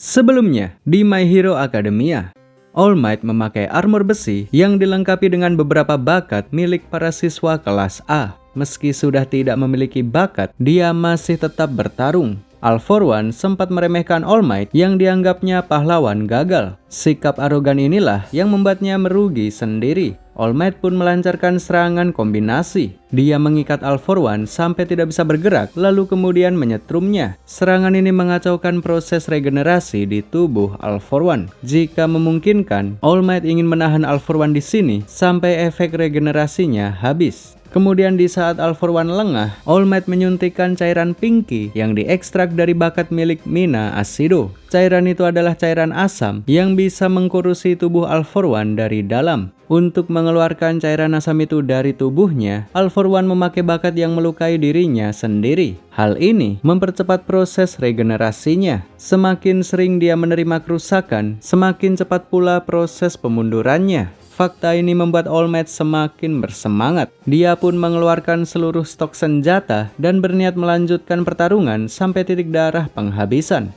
Sebelumnya, di My Hero Academia, All Might memakai armor besi yang dilengkapi dengan beberapa bakat milik para siswa kelas A. Meski sudah tidak memiliki bakat, dia masih tetap bertarung. All For One sempat meremehkan All Might yang dianggapnya pahlawan gagal. Sikap arogan inilah yang membuatnya merugi sendiri. All Might pun melancarkan serangan kombinasi. Dia mengikat All For One sampai tidak bisa bergerak, lalu kemudian menyetrumnya. Serangan ini mengacaukan proses regenerasi di tubuh All For One. Jika memungkinkan, All Might ingin menahan All For One di sini sampai efek regenerasinya habis. Kemudian di saat All For One lengah, All Might menyuntikkan cairan Pinky yang diekstrak dari bakat milik Mina Acido. Cairan itu adalah cairan asam yang bisa mengkurusi tubuh All For One dari dalam. Untuk mengeluarkan cairan asam itu dari tubuhnya, All For One memakai bakat yang melukai dirinya sendiri. Hal ini mempercepat proses regenerasinya. Semakin sering dia menerima kerusakan, semakin cepat pula proses pemundurannya. Fakta ini membuat All Might semakin bersemangat. Dia pun mengeluarkan seluruh stok senjata dan berniat melanjutkan pertarungan sampai titik darah penghabisan.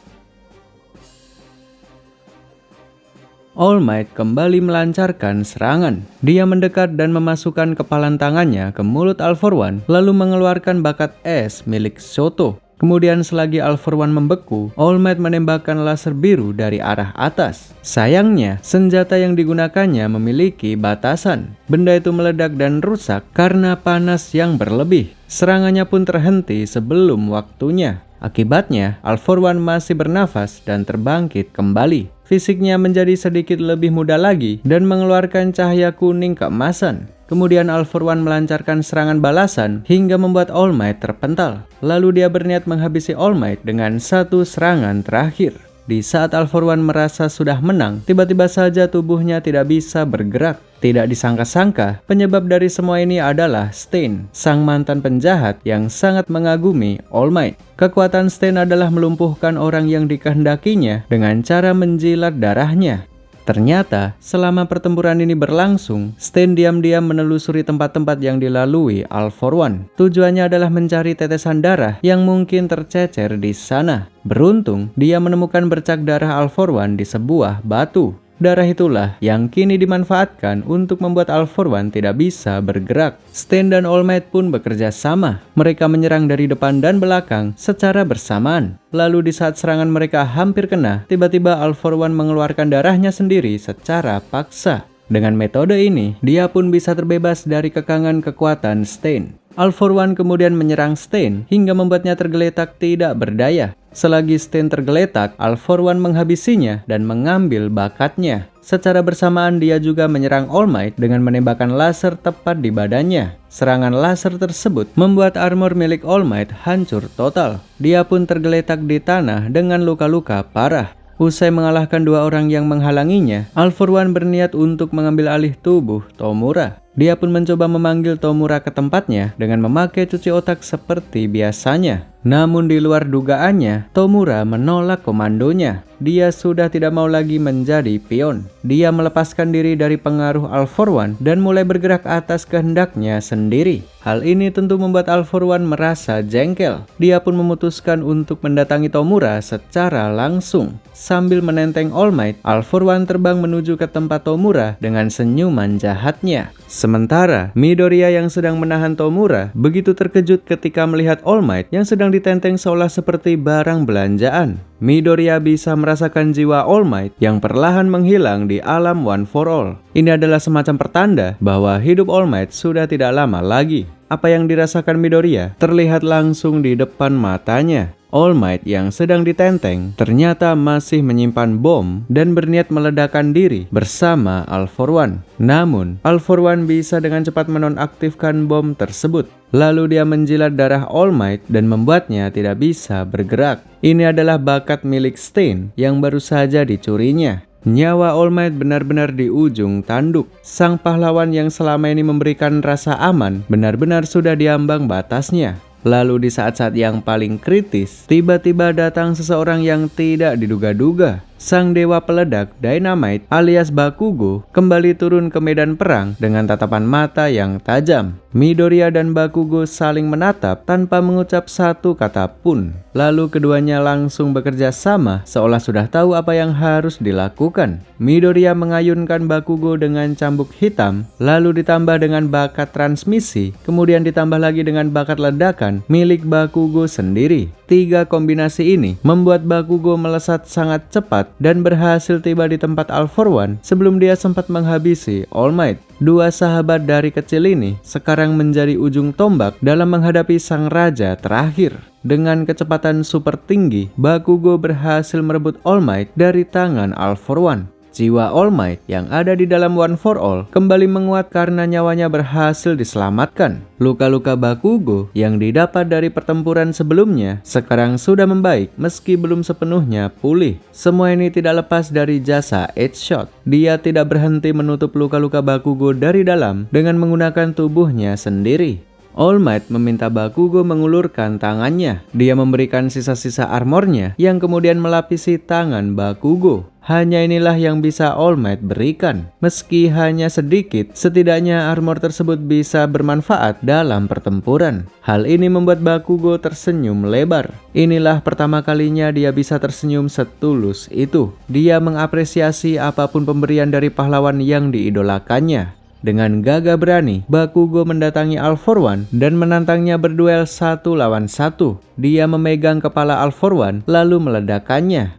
All Might kembali melancarkan serangan. Dia mendekat dan memasukkan kepalan tangannya ke mulut All For One, lalu mengeluarkan bakat es milik Shoto. Kemudian selagi All For One membeku, All Might menembakkan laser biru dari arah atas. Sayangnya, senjata yang digunakannya memiliki batasan. Benda itu meledak dan rusak karena panas yang berlebih. Serangannya pun terhenti sebelum waktunya. Akibatnya, All For One masih bernafas dan terbangkit kembali. Fisiknya menjadi sedikit lebih muda lagi dan mengeluarkan cahaya kuning keemasan. Kemudian All For One melancarkan serangan balasan hingga membuat All Might terpental. Lalu dia berniat menghabisi All Might dengan satu serangan terakhir. Di saat All For One merasa sudah menang, tiba-tiba saja tubuhnya tidak bisa bergerak. Tidak disangka-sangka, penyebab dari semua ini adalah Stain, sang mantan penjahat yang sangat mengagumi All Might. Kekuatan Stain adalah melumpuhkan orang yang dikehendakinya dengan cara menjilat darahnya. Ternyata, selama pertempuran ini berlangsung, Stain diam-diam menelusuri tempat-tempat yang dilalui All For One. Tujuannya adalah mencari tetesan darah yang mungkin tercecer di sana. Beruntung, dia menemukan bercak darah All For One di sebuah batu. Darah itulah yang kini dimanfaatkan untuk membuat All For One tidak bisa bergerak. Stain dan All Might pun bekerja sama. Mereka menyerang dari depan dan belakang secara bersamaan. Lalu di saat serangan mereka hampir kena, tiba-tiba All For One mengeluarkan darahnya sendiri secara paksa. Dengan metode ini, dia pun bisa terbebas dari kekangan kekuatan Stain. All For One kemudian menyerang Stain hingga membuatnya tergeletak tidak berdaya. Selagi Stain tergeletak, All For One menghabisinya dan mengambil bakatnya. Secara bersamaan dia juga menyerang All Might dengan menembakkan laser tepat di badannya. Serangan laser tersebut membuat armor milik All Might hancur total. Dia pun tergeletak di tanah dengan luka-luka parah. Usai mengalahkan dua orang yang menghalanginya, All For One berniat untuk mengambil alih tubuh Tomura. Dia pun mencoba memanggil Tomura ke tempatnya dengan memakai cuci otak seperti biasanya. Namun di luar dugaannya, Tomura menolak komandonya. Dia sudah tidak mau lagi menjadi pion. Dia melepaskan diri dari pengaruh All For One dan mulai bergerak atas kehendaknya sendiri. Hal ini tentu membuat All For One merasa jengkel. Dia pun memutuskan untuk mendatangi Tomura secara langsung. Sambil menenteng All Might, All For One terbang menuju ke tempat Tomura dengan senyuman jahatnya. Sementara, Midoriya yang sedang menahan Tomura begitu terkejut ketika melihat All Might yang sedang ditenteng seolah seperti barang belanjaan. Midoriya bisa merasakan jiwa All Might yang perlahan menghilang di alam One For All. Ini adalah semacam pertanda bahwa hidup All Might sudah tidak lama lagi. Apa yang dirasakan Midoriya terlihat langsung di depan matanya. All Might yang sedang ditenteng ternyata masih menyimpan bom dan berniat meledakkan diri bersama All For One. Namun, All For One bisa dengan cepat menonaktifkan bom tersebut. Lalu dia menjilat darah All Might dan membuatnya tidak bisa bergerak. Ini adalah bakat milik Stain yang baru saja dicurinya. Nyawa All Might benar-benar di ujung tanduk. Sang pahlawan yang selama ini memberikan rasa aman benar-benar sudah diambang batasnya. Lalu di saat-saat yang paling kritis, tiba-tiba datang seseorang yang tidak diduga-duga. sang dewa peledak Dynamite alias Bakugo kembali turun ke medan perang dengan tatapan mata yang tajam. Midoriya dan Bakugo saling menatap tanpa mengucap satu kata pun. Lalu keduanya langsung bekerja sama seolah sudah tahu apa yang harus dilakukan. Midoriya mengayunkan Bakugo dengan cambuk hitam, lalu ditambah dengan bakat transmisi, kemudian ditambah lagi dengan bakat ledakan milik Bakugo sendiri. 3 kombinasi ini membuat Bakugo melesat sangat cepat dan berhasil tiba di tempat All For One sebelum dia sempat menghabisi All Might. 2 sahabat dari kecil ini sekarang menjadi ujung tombak dalam menghadapi sang raja terakhir. Dengan kecepatan super tinggi, Bakugo berhasil merebut All Might dari tangan All For One. Jiwa All Might yang ada di dalam One For All kembali menguat karena nyawanya berhasil diselamatkan. Luka-luka Bakugo yang didapat dari pertempuran sebelumnya sekarang sudah membaik meski belum sepenuhnya pulih. Semua ini tidak lepas dari jasa Edge Shot. Dia tidak berhenti menutup luka-luka Bakugo dari dalam dengan menggunakan tubuhnya sendiri. All Might meminta Bakugo mengulurkan tangannya. Dia memberikan sisa-sisa armornya yang kemudian melapisi tangan Bakugo. Hanya inilah yang bisa All Might berikan. Meski hanya sedikit, setidaknya armor tersebut bisa bermanfaat dalam pertempuran. Hal ini membuat Bakugo tersenyum lebar. Inilah pertama kalinya dia bisa tersenyum setulus itu. Dia mengapresiasi apapun pemberian dari pahlawan yang diidolakannya. Dengan gagah berani, Bakugo mendatangi All For One dan menantangnya berduel 1 lawan 1. Dia memegang kepala All For One lalu meledakkannya.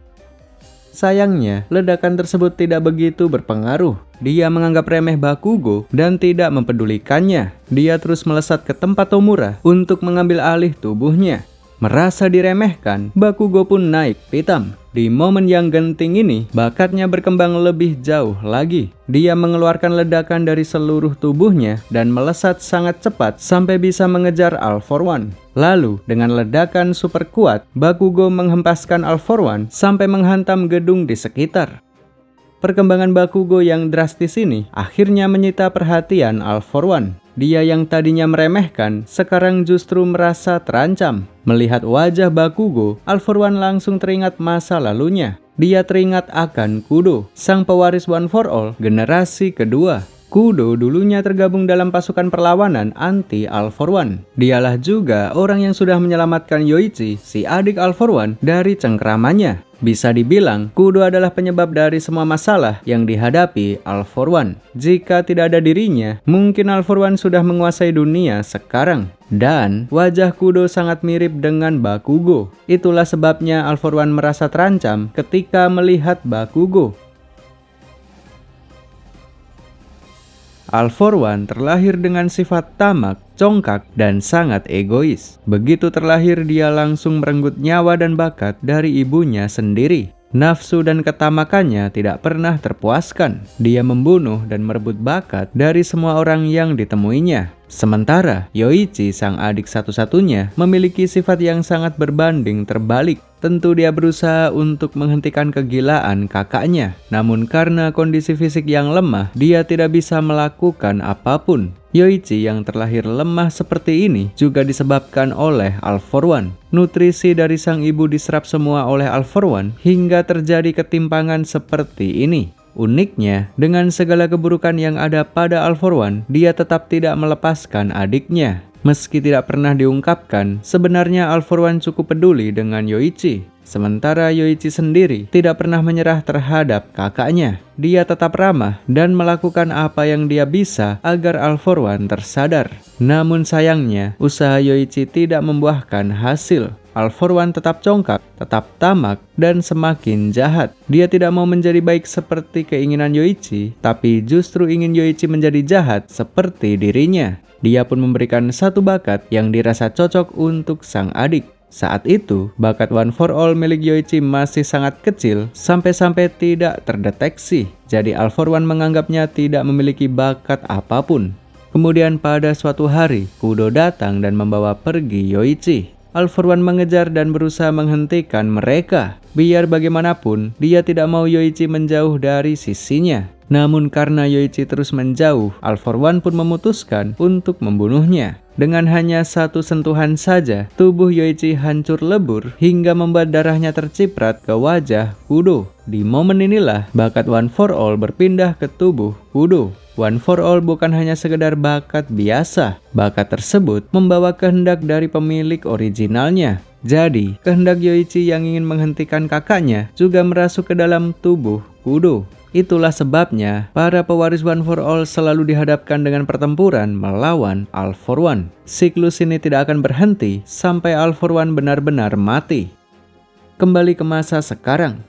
Sayangnya, ledakan tersebut tidak begitu berpengaruh. Dia menganggap remeh Bakugo dan tidak mempedulikannya. Dia terus melesat ke tempat Tomura untuk mengambil alih tubuhnya. Merasa diremehkan, Bakugo pun naik pitam. Di momen yang genting ini, bakatnya berkembang lebih jauh lagi. Dia mengeluarkan ledakan dari seluruh tubuhnya dan melesat sangat cepat sampai bisa mengejar All For One. Lalu, dengan ledakan super kuat, Bakugo menghempaskan All For One sampai menghantam gedung di sekitar. Perkembangan Bakugo yang drastis ini akhirnya menyita perhatian All For One. Dia yang tadinya meremehkan, sekarang justru merasa terancam. Melihat wajah Bakugo, All For One langsung teringat masa lalunya. Dia teringat akan Kudo, sang pewaris One For All generasi kedua. Kudo dulunya tergabung dalam pasukan perlawanan anti All For One. Dialah juga orang yang sudah menyelamatkan Yoichi, si adik All For One, dari cengkeramannya. Bisa dibilang, Kudo adalah penyebab dari semua masalah yang dihadapi All For One. Jika tidak ada dirinya, mungkin All For One sudah menguasai dunia sekarang. Dan wajah Kudo sangat mirip dengan Bakugo. Itulah sebabnya All For One merasa terancam ketika melihat Bakugo. All For One terlahir dengan sifat tamak, congkak, dan sangat egois. Begitu terlahir, dia langsung merenggut nyawa dan bakat dari ibunya sendiri. Nafsu dan ketamakannya tidak pernah terpuaskan. Dia membunuh dan merebut bakat dari semua orang yang ditemuinya. Sementara Yoichi, sang adik satu-satunya, memiliki sifat yang sangat berbanding terbalik. Tentu dia berusaha untuk menghentikan kegilaan kakaknya. Namun karena kondisi fisik yang lemah, dia tidak bisa melakukan apapun. Yoichi yang terlahir lemah seperti ini juga disebabkan oleh All For One. Nutrisi dari sang ibu diserap semua oleh All For One hingga terjadi ketimpangan seperti ini. Uniknya, dengan segala keburukan yang ada pada All For One, dia tetap tidak melepaskan adiknya. Meski tidak pernah diungkapkan, sebenarnya All For One cukup peduli dengan Yoichi. Sementara Yoichi sendiri tidak pernah menyerah terhadap kakaknya. Dia tetap ramah dan melakukan apa yang dia bisa agar All For One tersadar. Namun sayangnya, usaha Yoichi tidak membuahkan hasil. All For One tetap congkak, tetap tamak, dan semakin jahat. Dia tidak mau menjadi baik seperti keinginan Yoichi, tapi justru ingin Yoichi menjadi jahat seperti dirinya. Dia pun memberikan satu bakat yang dirasa cocok untuk sang adik. Saat itu, bakat One For All milik Yoichi masih sangat kecil sampai-sampai tidak terdeteksi. Jadi All For One menganggapnya tidak memiliki bakat apapun. Kemudian pada suatu hari, Kudo datang dan membawa pergi Yoichi. All For One mengejar dan berusaha menghentikan mereka. Biar bagaimanapun, dia tidak mau Yoichi menjauh dari sisinya. Namun karena Yoichi terus menjauh, All For One pun memutuskan untuk membunuhnya. Dengan hanya satu sentuhan saja, tubuh Yoichi hancur lebur hingga membuat darahnya terciprat ke wajah Kudo. Di momen inilah bakat One For All berpindah ke tubuh Kudo. One For All bukan hanya sekedar bakat biasa. Bakat tersebut membawa kehendak dari pemilik originalnya. Jadi, kehendak Yoichi yang ingin menghentikan kakaknya juga merasuk ke dalam tubuh Kudo. Itulah sebabnya para pewaris One For All selalu dihadapkan dengan pertempuran melawan All For One. Siklus ini tidak akan berhenti sampai All For One benar-benar mati. Kembali ke masa sekarang.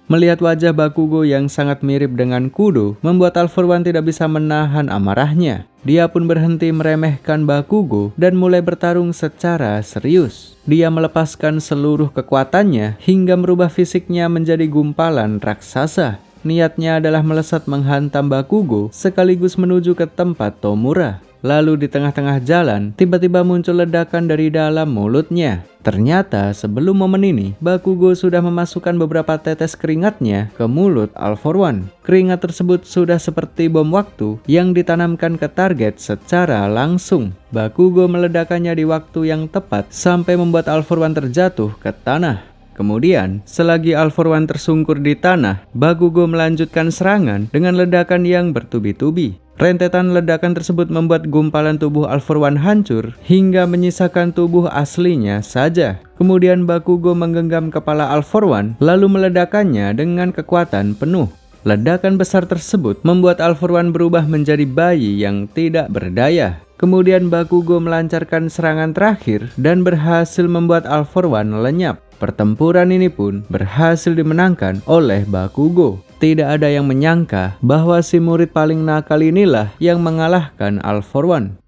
Melihat wajah Bakugo yang sangat mirip dengan Kudo membuat All For One tidak bisa menahan amarahnya. Dia pun berhenti meremehkan Bakugo dan mulai bertarung secara serius. Dia melepaskan seluruh kekuatannya hingga merubah fisiknya menjadi gumpalan raksasa. Niatnya adalah melesat menghantam Bakugo sekaligus menuju ke tempat Tomura. Lalu di tengah-tengah jalan, tiba-tiba muncul ledakan dari dalam mulutnya. Ternyata sebelum momen ini, Bakugo sudah memasukkan beberapa tetes keringatnya ke mulut All For One. Keringat tersebut sudah seperti bom waktu yang ditanamkan ke target secara langsung. Bakugo meledakannya di waktu yang tepat sampai membuat All For One terjatuh ke tanah. Kemudian, selagi All For One tersungkur di tanah, Bakugo melanjutkan serangan dengan ledakan yang bertubi-tubi. Rentetan ledakan tersebut membuat gumpalan tubuh All For One hancur hingga menyisakan tubuh aslinya saja. Kemudian Bakugo menggenggam kepala All For One lalu meledakannya dengan kekuatan penuh. Ledakan besar tersebut membuat All For One berubah menjadi bayi yang tidak berdaya. Kemudian Bakugo melancarkan serangan terakhir dan berhasil membuat All For One lenyap. Pertempuran ini pun berhasil dimenangkan oleh Bakugo. Tidak ada yang menyangka bahwa si murid paling nakal inilah yang mengalahkan All For One.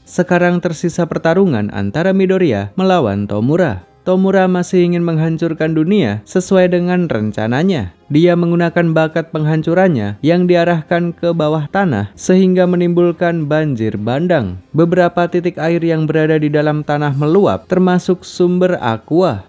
Sekarang tersisa pertarungan antara Midoriya melawan Tomura. Tomura masih ingin menghancurkan dunia sesuai dengan rencananya. Dia menggunakan bakat penghancurannya yang diarahkan ke bawah tanah sehingga menimbulkan banjir bandang. Beberapa titik air yang berada di dalam tanah meluap termasuk sumber aqua.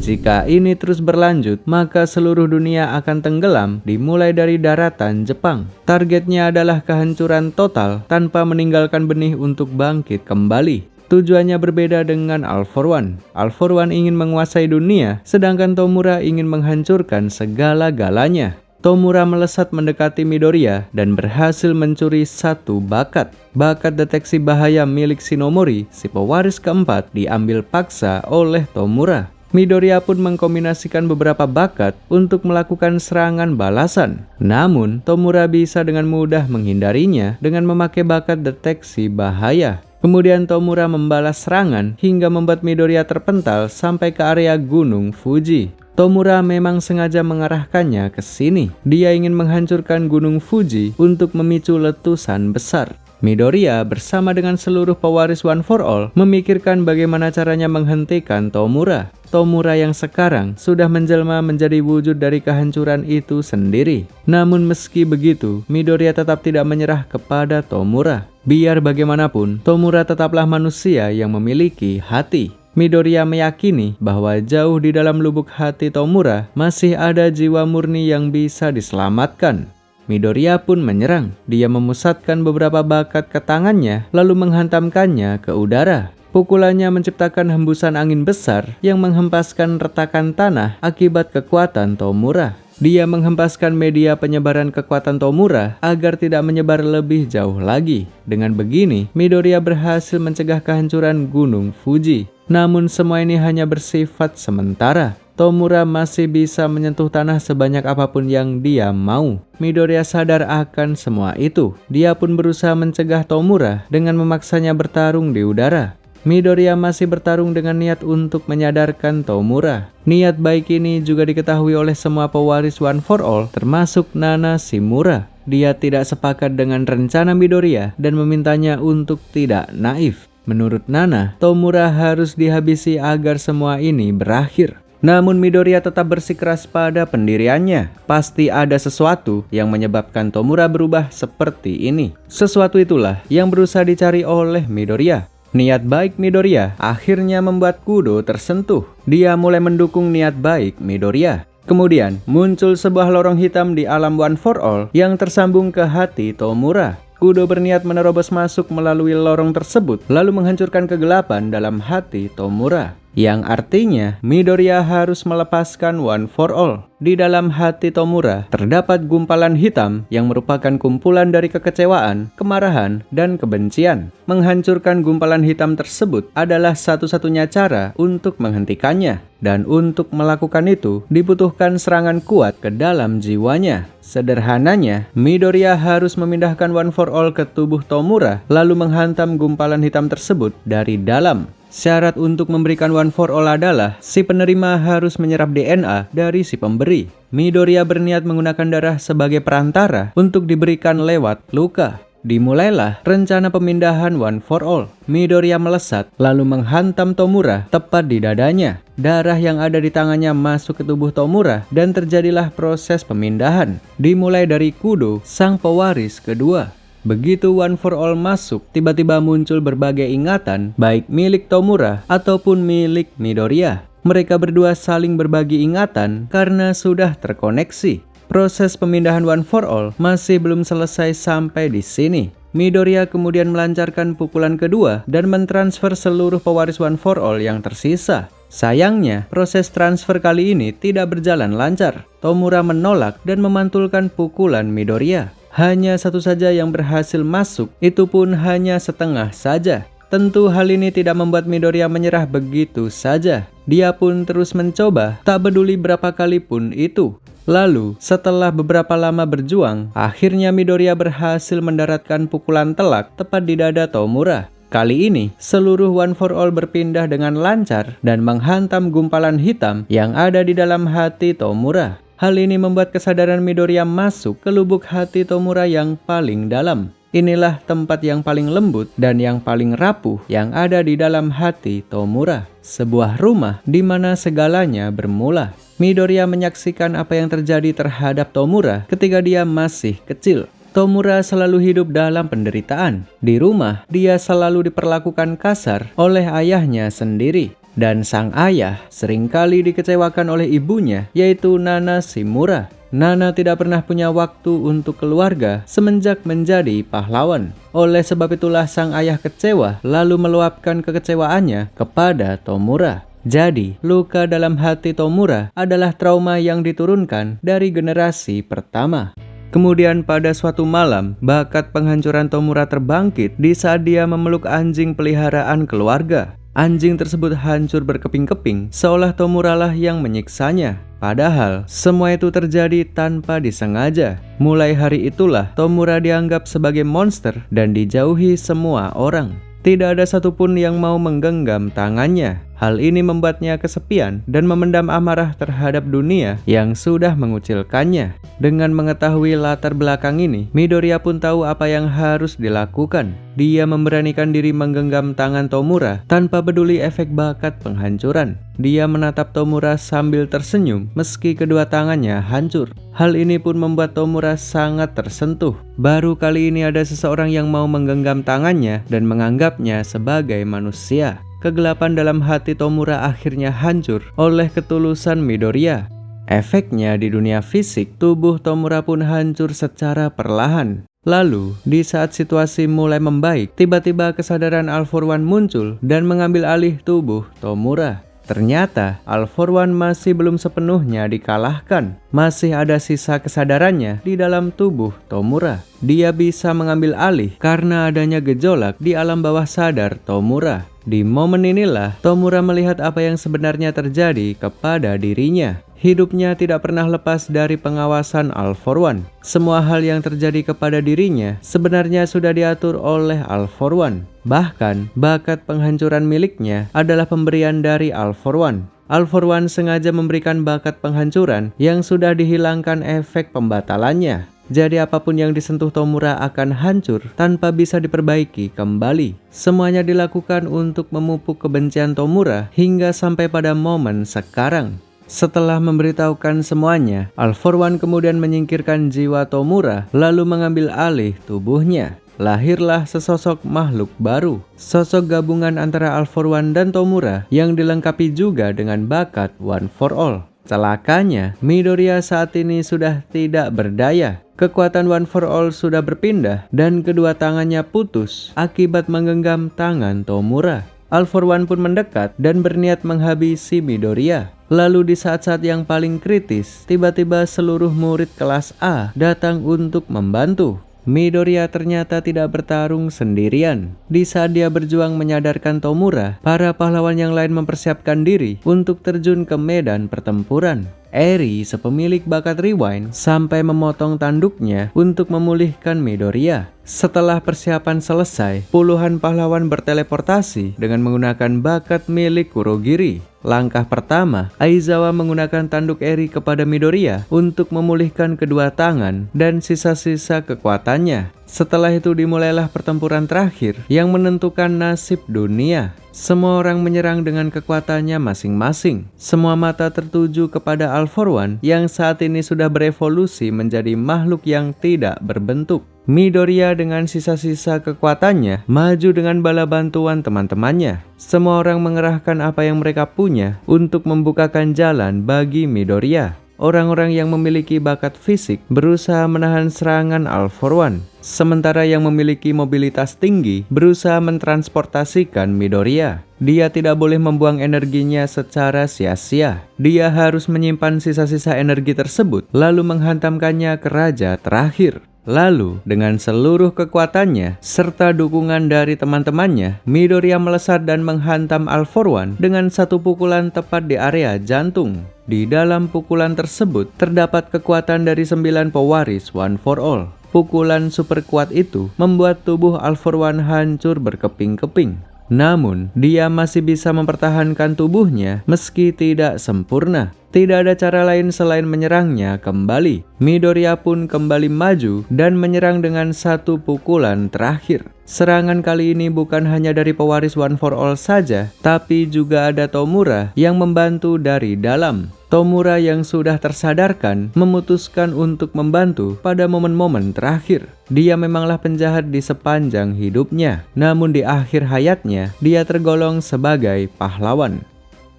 Jika ini terus berlanjut, maka seluruh dunia akan tenggelam dimulai dari daratan Jepang. Targetnya adalah kehancuran total tanpa meninggalkan benih untuk bangkit kembali. Tujuannya berbeda dengan All For One. All For One ingin menguasai dunia, sedangkan Tomura ingin menghancurkan segala-galanya. Tomura melesat mendekati Midoriya dan berhasil mencuri satu bakat. Bakat deteksi bahaya milik Shinomori, si pewaris keempat, diambil paksa oleh Tomura. Midoriya pun mengkombinasikan beberapa bakat untuk melakukan serangan balasan. Namun, Tomura bisa dengan mudah menghindarinya dengan memakai bakat deteksi bahaya. Kemudian Tomura membalas serangan hingga membuat Midoriya terpental sampai ke area Gunung Fuji. Tomura memang sengaja mengarahkannya ke sini. Dia ingin menghancurkan Gunung Fuji untuk memicu letusan besar. Midoriya bersama dengan seluruh pewaris One For All memikirkan bagaimana caranya menghentikan Tomura. Tomura yang sekarang sudah menjelma menjadi wujud dari kehancuran itu sendiri. Namun meski begitu, Midoriya tetap tidak menyerah kepada Tomura. Biar bagaimanapun, Tomura tetaplah manusia yang memiliki hati. Midoriya meyakini bahwa jauh di dalam lubuk hati Tomura masih ada jiwa murni yang bisa diselamatkan. Midoriya pun menyerang. Dia memusatkan beberapa bakat ke tangannya lalu menghantamkannya ke udara. Pukulannya menciptakan hembusan angin besar yang menghempaskan retakan tanah akibat kekuatan Tomura. Dia menghempaskan media penyebaran kekuatan Tomura agar tidak menyebar lebih jauh lagi. Dengan begini, Midoriya berhasil mencegah kehancuran Gunung Fuji. Namun semua ini hanya bersifat sementara. Tomura masih bisa menyentuh tanah sebanyak apapun yang dia mau. Midoriya sadar akan semua itu. Dia pun berusaha mencegah Tomura dengan memaksanya bertarung di udara. Midoriya masih bertarung dengan niat untuk menyadarkan Tomura. Niat baik ini juga diketahui oleh semua pewaris One For All, termasuk Nana Shimura. Dia tidak sepakat dengan rencana Midoriya dan memintanya untuk tidak naif. Menurut Nana, Tomura harus dihabisi agar semua ini berakhir. Namun Midoriya tetap bersikeras pada pendiriannya. Pasti ada sesuatu yang menyebabkan Tomura berubah seperti ini. Sesuatu itulah yang berusaha dicari oleh Midoriya. Niat baik Midoriya akhirnya membuat Kudo tersentuh. Dia mulai mendukung niat baik Midoriya. Kemudian, muncul sebuah lorong hitam di alam One for All yang tersambung ke hati Tomura. Kudo berniat menerobos masuk melalui lorong tersebut, lalu menghancurkan kegelapan dalam hati Tomura. Yang artinya, Midoriya harus melepaskan One for All. Di dalam hati Tomura, terdapat gumpalan hitam yang merupakan kumpulan dari kekecewaan, kemarahan, dan kebencian. Menghancurkan gumpalan hitam tersebut adalah satu-satunya cara untuk menghentikannya. Dan untuk melakukan itu, dibutuhkan serangan kuat ke dalam jiwanya. Sederhananya, Midoriya harus memindahkan One for All ke tubuh Tomura, lalu menghantam gumpalan hitam tersebut dari dalam. Syarat untuk memberikan One for All adalah si penerima harus menyerap DNA dari si pemberi. Midoriya berniat menggunakan darah sebagai perantara untuk diberikan lewat luka. Dimulailah rencana pemindahan One for All. Midoriya melesat lalu menghantam Tomura tepat di dadanya. Darah yang ada di tangannya masuk ke tubuh Tomura dan terjadilah proses pemindahan. Dimulai dari Kudo, sang pewaris kedua. Begitu One for All masuk, tiba-tiba muncul berbagai ingatan, baik milik Tomura ataupun milik Midoriya. Mereka berdua saling berbagi ingatan karena sudah terkoneksi. Proses pemindahan One for All masih belum selesai sampai di sini. Midoriya kemudian melancarkan pukulan kedua dan mentransfer seluruh pewaris One for All yang tersisa. Sayangnya, proses transfer kali ini tidak berjalan lancar. Tomura menolak dan memantulkan pukulan Midoriya. Hanya satu saja yang berhasil masuk, itu pun hanya setengah saja. Tentu hal ini tidak membuat Midoriya menyerah begitu saja. Dia pun terus mencoba, tak peduli berapa kali pun itu. Lalu, setelah beberapa lama berjuang, akhirnya Midoriya berhasil mendaratkan pukulan telak tepat di dada Tomura. Kali ini, seluruh One for All berpindah dengan lancar dan menghantam gumpalan hitam yang ada di dalam hati Tomura. Hal ini membuat kesadaran Midoriya masuk ke lubuk hati Tomura yang paling dalam. Inilah tempat yang paling lembut dan yang paling rapuh yang ada di dalam hati Tomura. Sebuah rumah di mana segalanya bermula. Midoriya menyaksikan apa yang terjadi terhadap Tomura ketika dia masih kecil. Tomura selalu hidup dalam penderitaan. Di rumah, dia selalu diperlakukan kasar oleh ayahnya sendiri. Dan sang ayah seringkali dikecewakan oleh ibunya, yaitu Nana Shimura. Nana tidak pernah punya waktu untuk keluarga semenjak menjadi pahlawan. Oleh sebab itulah sang ayah kecewa lalu meluapkan kekecewaannya kepada Tomura. Jadi, luka dalam hati Tomura adalah trauma yang diturunkan dari generasi pertama. Kemudian pada suatu malam, bakat penghancuran Tomura terbangkit di saat dia memeluk anjing peliharaan keluarga. Anjing tersebut hancur berkeping-keping, seolah Tomura lah yang menyiksanya. Padahal, semua itu terjadi tanpa disengaja. Mulai hari itulah, Tomura dianggap sebagai monster dan dijauhi semua orang. Tidak ada satupun yang mau menggenggam tangannya. Hal ini membuatnya kesepian dan memendam amarah terhadap dunia yang sudah mengucilkannya. Dengan mengetahui latar belakang ini, Midoriya pun tahu apa yang harus dilakukan. Dia memberanikan diri menggenggam tangan Tomura tanpa peduli efek bakat penghancuran. Dia menatap Tomura sambil tersenyum meski kedua tangannya hancur. Hal ini pun membuat Tomura sangat tersentuh. Baru kali ini ada seseorang yang mau menggenggam tangannya dan menganggapnya sebagai manusia. Kegelapan dalam hati Tomura akhirnya hancur oleh ketulusan Midoriya. Efeknya di dunia fisik, tubuh Tomura pun hancur secara perlahan. Lalu, di saat situasi mulai membaik, tiba-tiba kesadaran All For One muncul dan mengambil alih tubuh Tomura. Ternyata, All For One masih belum sepenuhnya dikalahkan. Masih ada sisa kesadarannya di dalam tubuh Tomura. Dia bisa mengambil alih karena adanya gejolak di alam bawah sadar Tomura. Di momen inilah, Tomura melihat apa yang sebenarnya terjadi kepada dirinya. Hidupnya tidak pernah lepas dari pengawasan All For One. Semua hal yang terjadi kepada dirinya sebenarnya sudah diatur oleh All For One. Bahkan, bakat penghancuran miliknya adalah pemberian dari All For One. All For One sengaja memberikan bakat penghancuran yang sudah dihilangkan efek pembatalannya. Jadi apapun yang disentuh Tomura akan hancur tanpa bisa diperbaiki kembali. Semuanya dilakukan untuk memupuk kebencian Tomura hingga sampai pada momen sekarang. Setelah memberitahukan semuanya, All For One kemudian menyingkirkan jiwa Tomura lalu mengambil alih tubuhnya. Lahirlah sesosok makhluk baru, sosok gabungan antara All For One dan Tomura yang dilengkapi juga dengan bakat One For All. Celakanya, Midoriya saat ini sudah tidak berdaya. Kekuatan One for All sudah berpindah dan kedua tangannya putus akibat menggenggam tangan Tomura. All for One pun mendekat dan berniat menghabisi Midoriya. Lalu di saat-saat yang paling kritis, tiba-tiba seluruh murid kelas A datang untuk membantu. Midoriya ternyata tidak bertarung sendirian. Di saat dia berjuang menyadarkan Tomura, para pahlawan yang lain mempersiapkan diri untuk terjun ke medan pertempuran. Eri, sepemilik bakat rewind, sampai memotong tanduknya untuk memulihkan Midoriya. Setelah persiapan selesai, puluhan pahlawan berteleportasi dengan menggunakan bakat milik Kurogiri. Langkah pertama, Aizawa menggunakan tanduk Eri kepada Midoriya untuk memulihkan kedua tangan dan sisa-sisa kekuatannya. Setelah itu dimulailah pertempuran terakhir yang menentukan nasib dunia. Semua orang menyerang dengan kekuatannya masing-masing. Semua mata tertuju kepada All for One yang saat ini sudah berevolusi menjadi makhluk yang tidak berbentuk. Midoriya dengan sisa-sisa kekuatannya maju dengan bala bantuan teman-temannya. Semua orang mengerahkan apa yang mereka punya untuk membukakan jalan bagi Midoriya. Orang-orang yang memiliki bakat fisik berusaha menahan serangan All for One, sementara yang memiliki mobilitas tinggi berusaha mentransportasikan Midoriya. Dia tidak boleh membuang energinya secara sia-sia. Dia harus menyimpan sisa-sisa energi tersebut lalu menghantamkannya ke raja terakhir. Lalu, dengan seluruh kekuatannya serta dukungan dari teman-temannya, Midoriya melesat dan menghantam All for One dengan satu pukulan tepat di area jantung. Di dalam pukulan tersebut terdapat kekuatan dari 9 pewaris One for All. Pukulan super kuat itu membuat tubuh All for One hancur berkeping-keping. Namun, dia masih bisa mempertahankan tubuhnya meski tidak sempurna. Tidak ada cara lain selain menyerangnya kembali. Midoriya pun kembali maju dan menyerang dengan satu pukulan terakhir. Serangan kali ini bukan hanya dari pewaris One for All saja, tapi juga ada Tomura yang membantu dari dalam. Tomura yang sudah tersadarkan memutuskan untuk membantu pada momen-momen terakhir. Dia memanglah penjahat di sepanjang hidupnya, namun di akhir hayatnya dia tergolong sebagai pahlawan.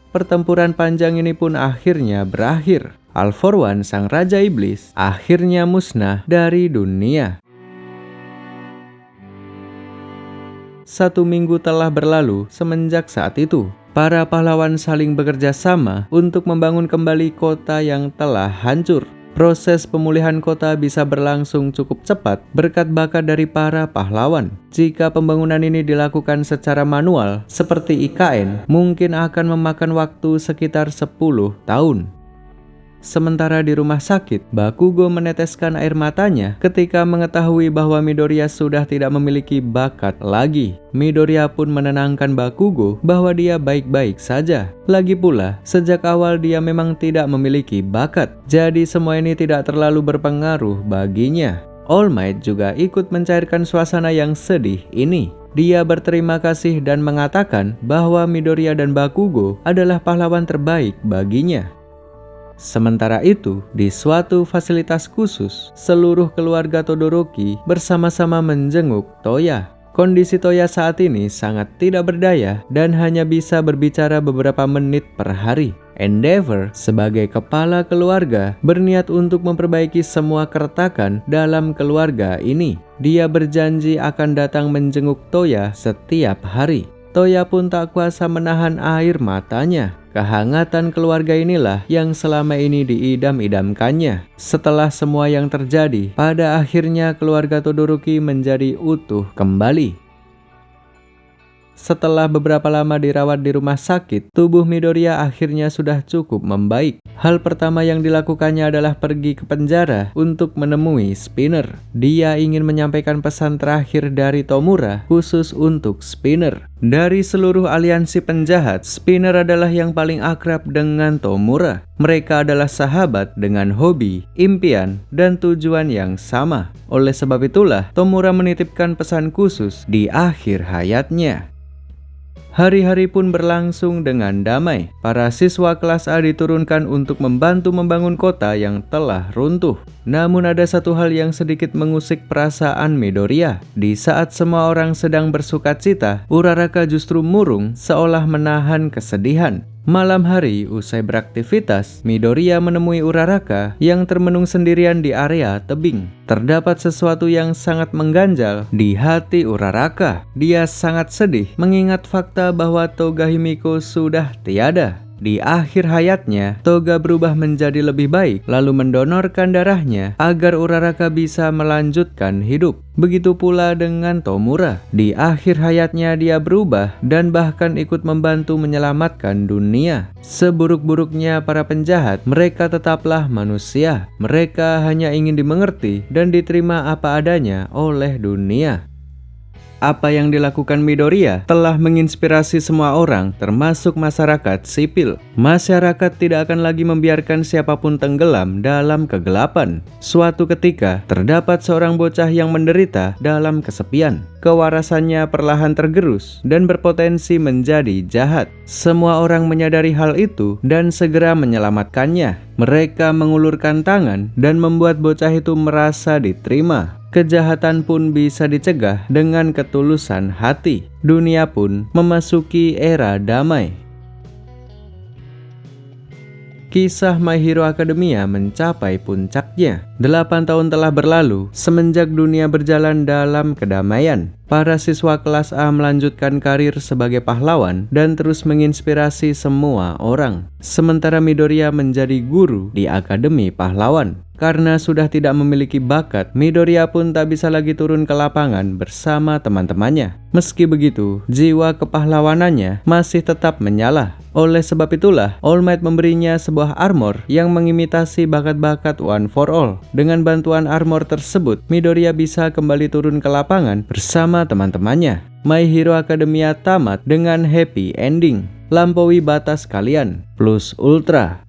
Pertempuran panjang ini pun akhirnya berakhir. All for One, sang Raja Iblis, akhirnya musnah dari dunia. 1 minggu telah berlalu semenjak saat itu. Para pahlawan saling bekerja sama untuk membangun kembali kota yang telah hancur. Proses pemulihan kota bisa berlangsung cukup cepat berkat bakat dari para pahlawan. Jika pembangunan ini dilakukan secara manual seperti IKN, mungkin akan memakan waktu sekitar 10 tahun. Sementara di rumah sakit, Bakugo meneteskan air matanya ketika mengetahui bahwa Midoriya sudah tidak memiliki bakat lagi. Midoriya pun menenangkan Bakugo bahwa dia baik-baik saja. Lagi pula, sejak awal dia memang tidak memiliki bakat, jadi semua ini tidak terlalu berpengaruh baginya. All Might juga ikut mencairkan suasana yang sedih ini. Dia berterima kasih dan mengatakan bahwa Midoriya dan Bakugo adalah pahlawan terbaik baginya. Sementara itu, di suatu fasilitas khusus, seluruh keluarga Todoroki bersama-sama menjenguk Toya. Kondisi Toya saat ini sangat tidak berdaya dan hanya bisa berbicara beberapa menit per hari. Endeavor sebagai kepala keluarga berniat untuk memperbaiki semua keretakan dalam keluarga ini. Dia berjanji akan datang menjenguk Toya setiap hari. Toya pun tak kuasa menahan air matanya. Kehangatan keluarga inilah yang selama ini diidam-idamkannya. Setelah semua yang terjadi, pada akhirnya keluarga Todoroki menjadi utuh kembali. Setelah beberapa lama dirawat di rumah sakit, tubuh Midoriya akhirnya sudah cukup membaik. Hal pertama yang dilakukannya adalah pergi ke penjara untuk menemui Spinner. Dia ingin menyampaikan pesan terakhir dari Tomura khusus untuk Spinner. Dari seluruh aliansi penjahat, Spinner adalah yang paling akrab dengan Tomura. Mereka adalah sahabat dengan hobi, impian, dan tujuan yang sama. Oleh sebab itulah, Tomura menitipkan pesan khusus di akhir hayatnya. Hari-hari pun berlangsung dengan damai. Para siswa kelas A diturunkan untuk membantu membangun kota yang telah runtuh. Namun ada satu hal yang sedikit mengusik perasaan Midoriya. Di saat semua orang sedang bersukacita, Uraraka justru murung seolah menahan kesedihan. Malam hari, usai beraktivitas, Midoriya menemui Uraraka yang termenung sendirian di area tebing. Terdapat sesuatu yang sangat mengganjal di hati Uraraka. Dia sangat sedih mengingat fakta bahwa Toga Himiko sudah tiada. Di akhir hayatnya, Toga berubah menjadi lebih baik, lalu mendonorkan darahnya agar Uraraka bisa melanjutkan hidup. Begitu pula dengan Tomura. Di akhir hayatnya dia berubah dan bahkan ikut membantu menyelamatkan dunia. Seburuk-buruknya para penjahat, mereka tetaplah manusia. Mereka hanya ingin dimengerti dan diterima apa adanya oleh dunia. Apa yang dilakukan Midoriya telah menginspirasi semua orang, termasuk masyarakat sipil. Masyarakat tidak akan lagi membiarkan siapapun tenggelam dalam kegelapan. Suatu ketika, terdapat seorang bocah yang menderita dalam kesepian. Kewarasannya perlahan tergerus dan berpotensi menjadi jahat. Semua orang menyadari hal itu dan segera menyelamatkannya. Mereka mengulurkan tangan dan membuat bocah itu merasa diterima. Kejahatan pun bisa dicegah dengan ketulusan hati. Dunia pun memasuki era damai. Kisah My Hero Academia mencapai puncaknya. 8 tahun telah berlalu semenjak dunia berjalan dalam kedamaian. Para siswa kelas A melanjutkan karir sebagai pahlawan dan terus menginspirasi semua orang. Sementara Midoriya menjadi guru di Akademi Pahlawan. Karena sudah tidak memiliki bakat, Midoriya pun tak bisa lagi turun ke lapangan bersama teman-temannya. Meski begitu, jiwa kepahlawanannya masih tetap menyala. Oleh sebab itulah, All Might memberinya sebuah armor yang mengimitasi bakat-bakat One for All. Dengan bantuan armor tersebut, Midoriya bisa kembali turun ke lapangan bersama teman-temannya. My Hero Academia tamat dengan happy ending. Lampaui batas kalian, plus ultra.